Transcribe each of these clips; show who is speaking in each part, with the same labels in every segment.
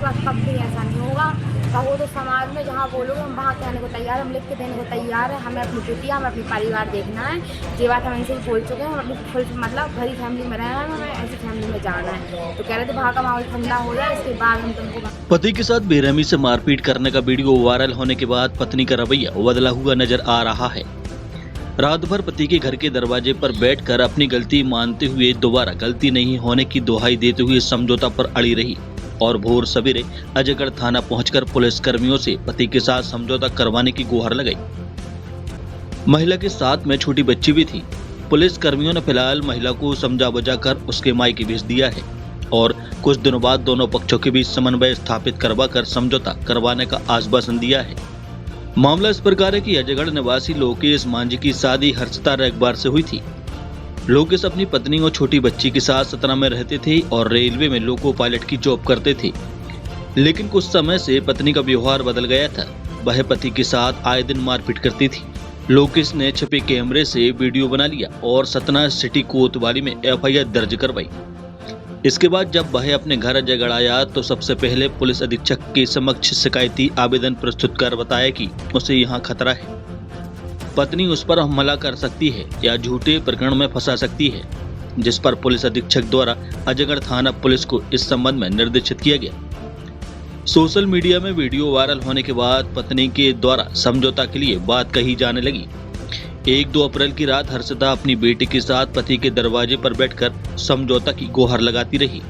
Speaker 1: बाद कभी ऐसा नहीं होगा। कहो तो समाज में जहाँ बोलोगे हम वहाँ कहने को तैयार, हम लिख के देने को तैयार है। हमें अपनी बेटियाँ, हमें अपनी परिवार देखना है। ये बात हम इनसे ही बोल चुके हैं। हम अपनी फुल मतलब भरी फैमिली में रहना है, हमें ऐसी फैमिली में जाना है। तो कह रहे थे वहाँ का माहौल ठंडा हो जाए, इसके बाद हम तुमको।
Speaker 2: पति के साथ बेरहमी से मारपीट करने का वीडियो वायरल होने के बाद पत्नी का रवैया बदला हुआ नजर आ रहा है। रात भर पति के घर के दरवाजे पर बैठकर अपनी गलती मानते हुए दोबारा गलती नहीं होने की दुहाई देते हुए समझौता पर अड़ी रही और भोर सवेरे अजयगढ़ थाना पहुंचकर पुलिस कर्मियों से पति के साथ समझौता करवाने की गुहार लगाई। महिला के साथ में छोटी बच्ची भी थी। पुलिस कर्मियों ने फिलहाल महिला को समझा बुझाकर उसके मायके भेज दिया है और कुछ दिनों बाद दोनों पक्षों के बीच समन्वय स्थापित करवाकर समझौता करवाने का आश्वासन दिया है। मामला इस प्रकार है कि अजयगढ़ निवासी लोकेश मांझी की शादी हर्षिता रेगबार से हुई थी। लोकेश अपनी पत्नी और छोटी बच्ची के साथ सतना में रहते थे और रेलवे में लोको पायलट की जॉब करते थे। लेकिन कुछ समय से पत्नी का व्यवहार बदल गया था। वह पति के साथ आए दिन मारपीट करती थी। लोकेश ने छिपे कैमरे से वीडियो बना लिया और सतना सिटी कोतवाली में एफआईआर दर्ज करवाई। इसके बाद जब वह अपने घर अजयगढ़ आया तो सबसे पहले पुलिस अधीक्षक के समक्ष शिकायती आवेदन प्रस्तुत कर बताया कि उसे यहाँ खतरा है, पत्नी उस पर हमला कर सकती है या झूठे प्रकरण में फंसा सकती है, जिस पर पुलिस अधीक्षक द्वारा अजयगढ़ थाना पुलिस को इस संबंध में निर्देशित किया गया। सोशल मीडिया में वीडियो वायरल होने के बाद पत्नी के द्वारा समझौता के लिए बात कही जाने लगी। 1-2 अप्रैल की रात हर्षिता अपनी बेटी के साथ पति के दरवाजे पर बैठकर समझौता की गुहार लगाती रही।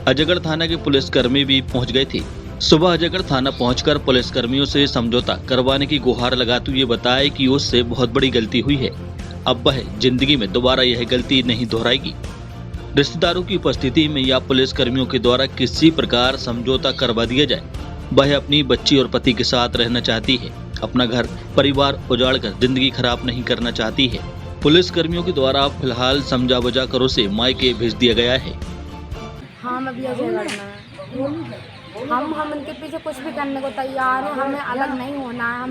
Speaker 2: अजयगढ़ थाना के पुलिसकर्मी भी पहुंच गए थे। सुबह अजयगढ़ थाना पहुंचकर पुलिसकर्मियों से समझौता करवाने की गुहार लगाते हुए बताया कि उससे बहुत बड़ी गलती हुई है, अब वह जिंदगी में दोबारा यह गलती नहीं दोहराएगी। रिश्तेदारों की उपस्थिति में या पुलिसकर्मियों के द्वारा किसी प्रकार समझौता करवा दिया जाए। वह अपनी बच्ची और पति के साथ रहना चाहती है, अपना घर परिवार उजाड़कर जिंदगी खराब नहीं करना चाहती है। पुलिस कर्मियों के द्वारा फिलहाल समझा बुझा कर उसे मायके भेज दिया गया है।
Speaker 1: हाँ, मैं भी अजयगढ़ में हम इनके पीछे कुछ भी करने को तैयार हैं। हमें अलग नहीं होना है।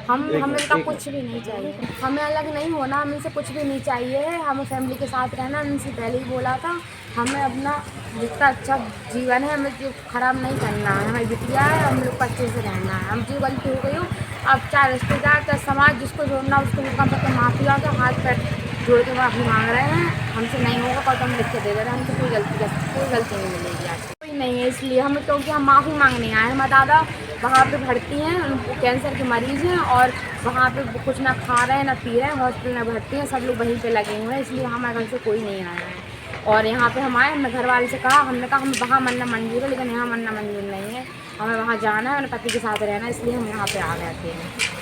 Speaker 1: हमें इनका कुछ भी नहीं चाहिए। हमें अलग नहीं होना, हमें इनसे कुछ भी नहीं चाहिए। हमें फैमिली के साथ रहना, इनसे पहले ही बोला था। हमें अपना जितना अच्छा जीवन है हमें जो खराब नहीं करना है। हमें बिटिया है, हम लोग को अच्छे से रहना है। हम जो गलती हो गई हो, अब चाहे रिश्तेदार चाहे समाज जिसको जोड़ना उसको कम से कम माफ़ी आ के हाथ पैर जोड़ के माफ़ी मांग रहे हैं। हमसे नहीं होगा कल तो हम लिख के दे रहे हैं। हमसे कोई गलती नहीं मिलेगी आज, कोई नहीं है। इसलिए हम क्योंकि हम माफ़ी मांगने आए हैं। हमारे दादा वहाँ पे भर्ती हैं, उनको कैंसर के मरीज़ हैं और वहाँ पे कुछ ना खा रहे हैं ना पी रहे हैं, हॉस्पिटल में भर्ती हैं, सब लोग वहीं पे लगे हुए हैं। इसलिए हमारे घर से कोई नहीं आया है और यहाँ पे हम आए। हमने घर वाले से कहा, हमने कहा हम वहाँ मरना मंजूर है लेकिन यहाँ मरना मंजूर नहीं है। हमें वहाँ जाना है, अपने पति के साथ रहना है, इसलिए हम यहाँ पे आ गए थे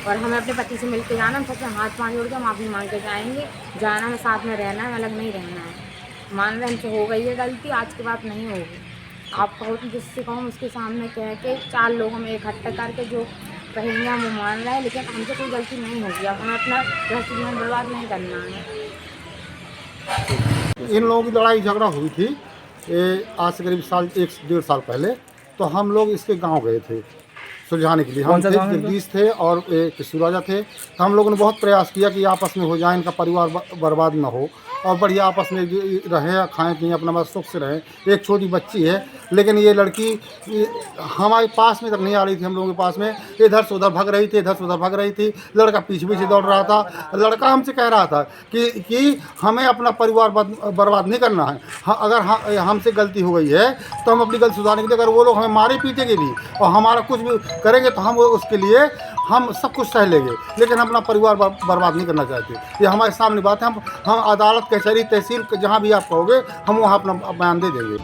Speaker 1: और हमें अपने पति से मिल के जाना। हम सबसे हाथ पाँव जोड़ के माफ़ी मांग के जाएंगे। जाना है, साथ में रहना है, अलग नहीं रहना है। मान रहे हमसे हो गई है गलती, आज के बाद नहीं होगी। आप कहो तो जिससे कहो उसके सामने कह के 4 लोग हमें इकट्ठा करके जो कहेंगे हम वो मान रहे हैं, लेकिन हमसे कोई गलती नहीं होगी। अब हमें अपना घर से जीवन बर्बाद नहीं करना है।
Speaker 3: इन लोगों की लड़ाई झगड़ा हुई थी आज से करीब 1-1.5 साल पहले। तो हम लोग इसके गांव गए थे सुलझाने के लिए। हम थे जगदीश थे और किशोर राजा थे। तो हम लोगों ने बहुत प्रयास किया कि आपस में हो जाए, इनका परिवार बर्बाद ना हो और बढ़िया आपस में रहें, खाएं पिएं, अपना बस सुख से रहें। एक छोटी बच्ची है लेकिन ये लड़की हमारे पास में तक नहीं आ रही थी। हम लोगों के पास में इधर से उधर भाग रही थी, इधर से उधर भाग रही थी। लड़का पीछे पीछे दौड़ रहा था। लड़का हमसे कह रहा था कि हमें अपना परिवार बर्बाद नहीं करना है। अगर हमसे गलती हो गई है तो हम अपनी गलती सुधारने के लिए, अगर वो लोग हमें मारे पीटेंगे भी और हमारा कुछ भी करेंगे तो हम उसके लिए हम सब कुछ सह लेंगे, लेकिन हम अपना परिवार बर्बाद नहीं करना चाहते। ये हमारे सामने बात है। हम अदालत, कचहरी, तहसील जहाँ भी आप कहोगे हम वहाँ अपना बयान दे देंगे।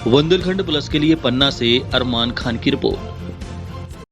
Speaker 2: बुंदेलखंड प्लस के लिए पन्ना से अरमान खान की रिपोर्ट।